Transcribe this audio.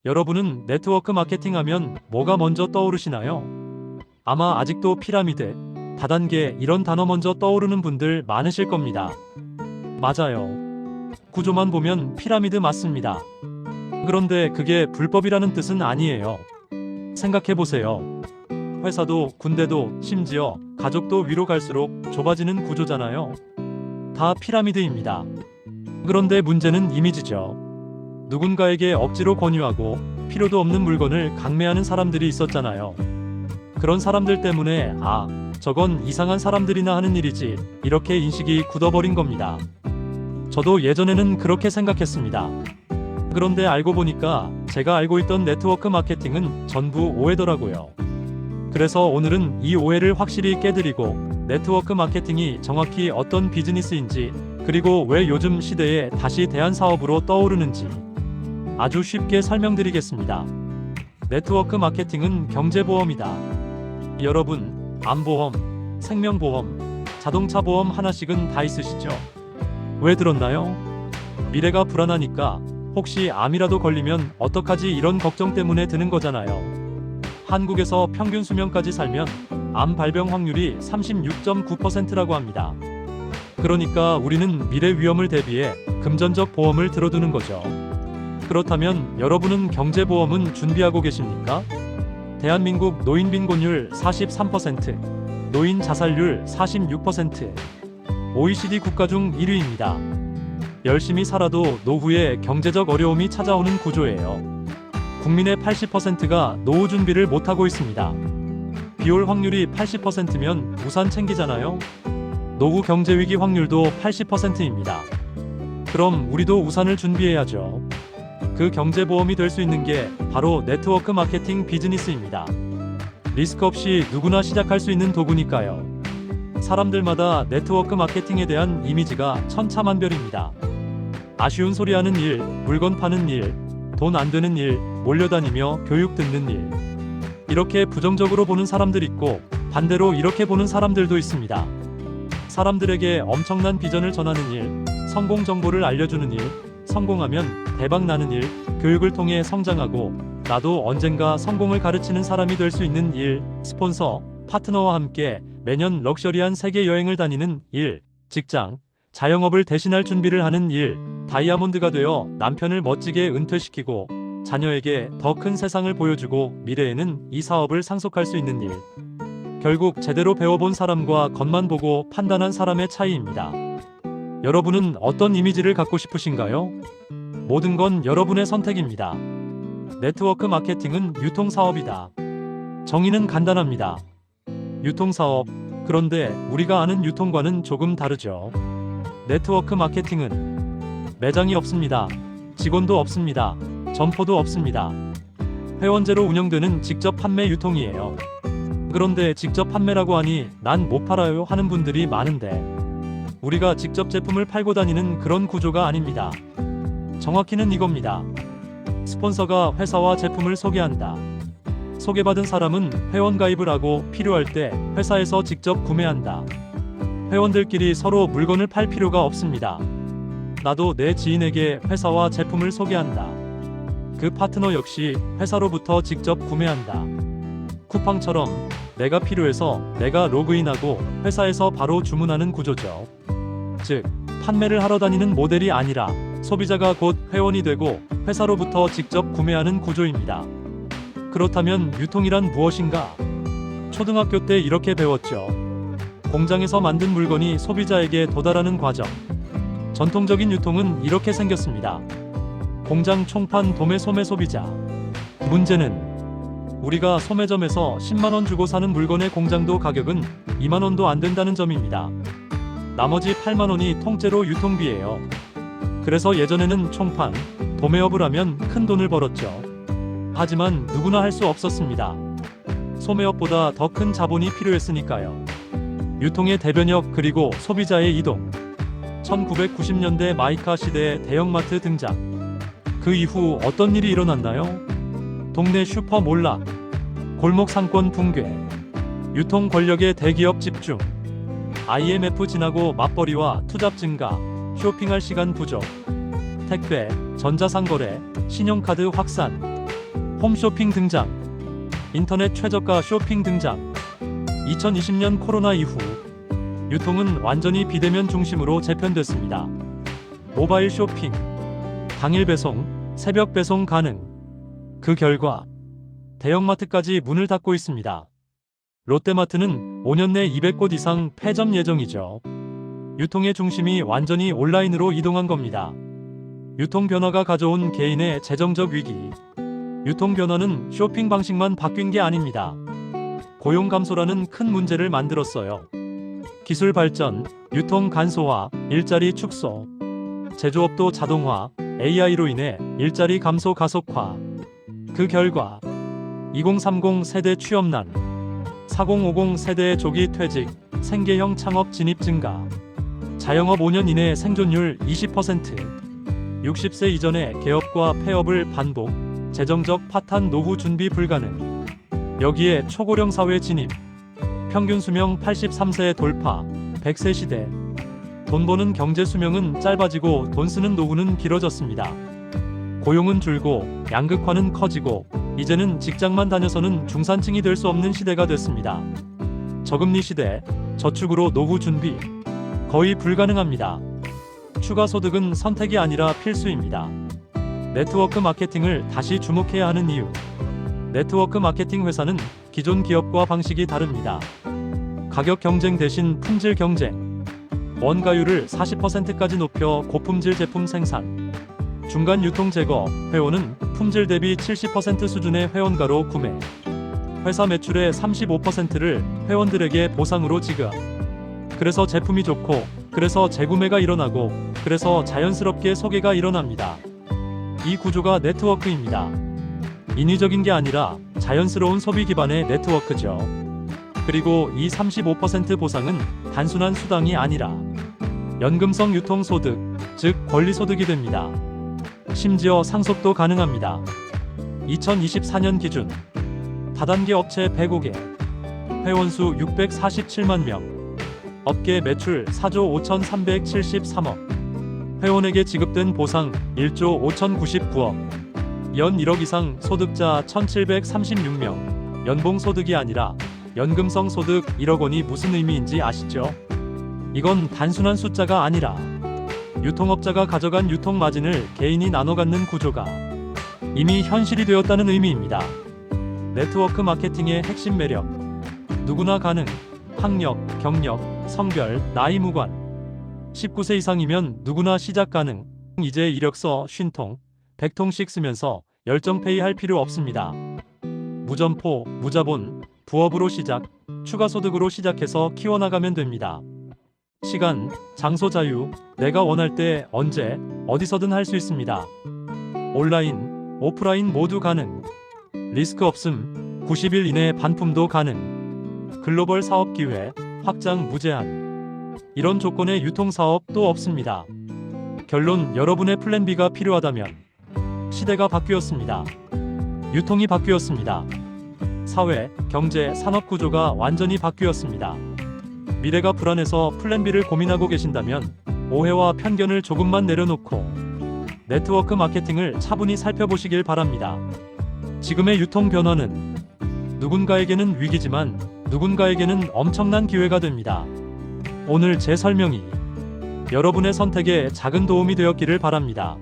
여러분은 네트워크 마케팅 하면 뭐가 먼저 떠오르시나요? 아마 아직도 피라미드, 다단계 이런 단어 먼저 떠오르는 분들 많으실 겁니다. 맞아요. 구조만 보면 피라미드 맞습니다. 그런데 그게 불법이라는 뜻은 아니에요. 생각해보세요. 회사도 군대도 심지어 가족도 위로 갈수록 좁아지는 구조잖아요. 다 피라미드입니다. 그런데 문제는 이미지죠. 누군가에게 억지로 권유하고 필요도 없는 물건을 강매하는 사람들이 있었잖아요. 그런 사람들 때문에 저건 이상한 사람들이나 하는 일이지 이렇게 인식이 굳어버린 겁니다. 저도 예전에는 그렇게 생각했습니다. 그런데 알고 보니까 제가 알고 있던 네트워크 마케팅은 전부 오해더라고요. 그래서 오늘은 이 오해를 확실히 깨드리고 네트워크 마케팅이 정확히 어떤 비즈니스인지 그리고 왜 요즘 시대에 다시 대안 사업으로 떠오르는지 아주 쉽게 설명드리겠습니다. 네트워크 마케팅은 경제보험이다. 여러분, 암보험, 생명보험, 자동차 보험 하나씩은 다 있으시죠? 왜 들었나요? 미래가 불안하니까 혹시 암이라도 걸리면 어떡하지 이런 걱정 때문에 드는 거잖아요. 한국에서 평균 수명까지 살면 암 발병 확률이 36.9%라고 합니다. 그러니까 우리는 미래 위험을 대비해 금전적 보험을 들어두는 거죠. 그렇다면 여러분은 경제보험은 준비하고 계십니까? 대한민국 노인 빈곤율 43%, 노인 자살률 46%, OECD 국가 중 1위입니다. 열심히 살아도 노후에 경제적 어려움이 찾아오는 구조예요. 국민의 80%가 노후 준비를 못하고 있습니다. 비올 확률이 80%면 우산 챙기잖아요? 노후 경제위기 확률도 80%입니다. 그럼 우리도 우산을 준비해야죠. 그 경제보험이 될 수 있는 게 바로 네트워크 마케팅 비즈니스입니다. 리스크 없이 누구나 시작할 수 있는 도구니까요. 사람들마다 네트워크 마케팅에 대한 이미지가 천차만별입니다. 아쉬운 소리 하는 일, 물건 파는 일, 돈 안 되는 일, 몰려다니며 교육 듣는 일. 이렇게 부정적으로 보는 사람들 있고 반대로 이렇게 보는 사람들도 있습니다. 사람들에게 엄청난 비전을 전하는 일, 성공 정보를 알려주는 일, 성공하면 대박 나는 일, 교육을 통해 성장하고 나도 언젠가 성공을 가르치는 사람이 될 수 있는 일, 스폰서, 파트너와 함께 매년 럭셔리한 세계 여행을 다니는 일, 직장, 자영업을 대신할 준비를 하는 일, 다이아몬드가 되어 남편을 멋지게 은퇴시키고 자녀에게 더 큰 세상을 보여주고 미래에는 이 사업을 상속할 수 있는 일. 결국 제대로 배워본 사람과 겉만 보고 판단한 사람의 차이입니다. 여러분은 어떤 이미지를 갖고 싶으신가요? 모든 건 여러분의 선택입니다. 네트워크 마케팅은 유통사업이다. 정의는 간단합니다. 유통사업, 그런데 우리가 아는 유통과는 조금 다르죠. 네트워크 마케팅은 매장이 없습니다. 직원도 없습니다. 점포도 없습니다. 회원제로 운영되는 직접 판매 유통이에요. 그런데 직접 판매라고 하니 난 못 팔아요 하는 분들이 많은데 우리가 직접 제품을 팔고 다니는 그런 구조가 아닙니다. 정확히는 이겁니다. 스폰서가 회사와 제품을 소개한다. 소개받은 사람은 회원 가입을 하고 필요할 때 회사에서 직접 구매한다. 회원들끼리 서로 물건을 팔 필요가 없습니다. 나도 내 지인에게 회사와 제품을 소개한다. 그 파트너 역시 회사로부터 직접 구매한다. 쿠팡처럼 내가 필요해서 내가 로그인하고 회사에서 바로 주문하는 구조죠. 즉, 판매를 하러 다니는 모델이 아니라 소비자가 곧 회원이 되고 회사로부터 직접 구매하는 구조입니다. 그렇다면 유통이란 무엇인가? 초등학교 때 이렇게 배웠죠. 공장에서 만든 물건이 소비자에게 도달하는 과정. 전통적인 유통은 이렇게 생겼습니다. 공장 총판 도매 소매 소비자. 문제는 우리가 소매점에서 10만원 주고 사는 물건의 공장도 가격은 2만원도 안 된다는 점입니다. 나머지 8만원이 통째로 유통비예요. 그래서 예전에는 총판, 도매업을 하면 큰 돈을 벌었죠. 하지만 누구나 할 수 없었습니다. 소매업보다 더 큰 자본이 필요했으니까요. 유통의 대변역 그리고 소비자의 이동. 1990년대 마이카 시대의 대형마트 등장. 그 이후 어떤 일이 일어났나요? 동네 슈퍼 몰락, 골목 상권 붕괴, 유통 권력의 대기업 집중, IMF 지나고 맞벌이와 투잡 증가, 쇼핑할 시간 부족, 택배, 전자상거래, 신용카드 확산, 홈쇼핑 등장. 인터넷 최저가 쇼핑 등장. 2020년 코로나 이후 유통은 완전히 비대면 중심으로 재편됐습니다. 모바일 쇼핑, 당일 배송, 새벽 배송 가능. 그 결과 대형마트까지 문을 닫고 있습니다. 롯데마트는 5년 내 200곳 이상 폐점 예정이죠. 유통의 중심이 완전히 온라인으로 이동한 겁니다. 유통 변화가 가져온 개인의 재정적 위기. 유통 변화는 쇼핑 방식만 바뀐 게 아닙니다. 고용 감소라는 큰 문제를 만들었어요. 기술 발전, 유통 간소화, 일자리 축소, 제조업도 자동화, AI로 인해 일자리 감소 가속화. 그 결과 2030 세대 취업난, 4050 세대의 조기 퇴직, 생계형 창업 진입 증가, 자영업 5년 이내 생존율 20%, 60세 이전의 개업과 폐업을 반복, 재정적 파탄 노후 준비 불가능. 여기에 초고령 사회 진입, 평균 수명 83세 돌파, 100세 시대. 돈 버는 경제 수명은 짧아지고 돈 쓰는 노후는 길어졌습니다. 고용은 줄고 양극화는 커지고 이제는 직장만 다녀서는 중산층이 될 수 없는 시대가 됐습니다. 저금리 시대, 저축으로 노후 준비 거의 불가능합니다. 추가 소득은 선택이 아니라 필수입니다. 네트워크 마케팅을 다시 주목해야 하는 이유. 네트워크 마케팅 회사는 기존 기업과 방식이 다릅니다. 가격 경쟁 대신 품질 경쟁. 원가율을 40%까지 높여 고품질 제품 생산. 중간 유통 제거, 회원은 품질 대비 70% 수준의 회원가로 구매. 회사 매출의 35%를 회원들에게 보상으로 지급. 그래서 제품이 좋고, 그래서 재구매가 일어나고, 그래서 자연스럽게 소개가 일어납니다. 이 구조가 네트워크입니다. 인위적인 게 아니라 자연스러운 소비 기반의 네트워크죠. 그리고 이 35% 보상은 단순한 수당이 아니라 연금성 유통소득, 즉 권리소득이 됩니다. 심지어 상속도 가능합니다. 2024년 기준 다단계 업체 105개, 회원수 647만 명, 업계 매출 4조 5,373억, 회원에게 지급된 보상 1조 5,099억, 연 1억 이상 소득자 1,736명, 연봉 소득이 아니라 연금성 소득 1억 원이 무슨 의미인지 아시죠? 이건 단순한 숫자가 아니라 유통업자가 가져간 유통 마진을 개인이 나눠 갖는 구조가 이미 현실이 되었다는 의미입니다. 네트워크 마케팅의 핵심 매력. 누구나 가능. 학력, 경력, 성별, 나이 무관. 19세 이상이면 누구나 시작 가능. 이제 이력서 50통, 100통씩 쓰면서 열정페이 할 필요 없습니다. 무점포, 무자본, 부업으로 시작, 추가 소득으로 시작해서 키워나가면 됩니다. 시간, 장소 자유, 내가 원할 때 언제, 어디서든 할 수 있습니다. 온라인, 오프라인 모두 가능. 리스크 없음, 90일 이내 반품도 가능. 글로벌 사업 기회, 확장 무제한. 이런 조건의 유통사업 또 없습니다. 결론, 여러분의 플랜 B가 필요하다면 시대가 바뀌었습니다. 유통이 바뀌었습니다. 사회, 경제, 산업 구조가 완전히 바뀌었습니다. 미래가 불안해서 플랜 B를 고민하고 계신다면 오해와 편견을 조금만 내려놓고 네트워크 마케팅을 차분히 살펴보시길 바랍니다. 지금의 유통 변화는 누군가에게는 위기지만 누군가에게는 엄청난 기회가 됩니다. 오늘 제 설명이 여러분의 선택에 작은 도움이 되었기를 바랍니다.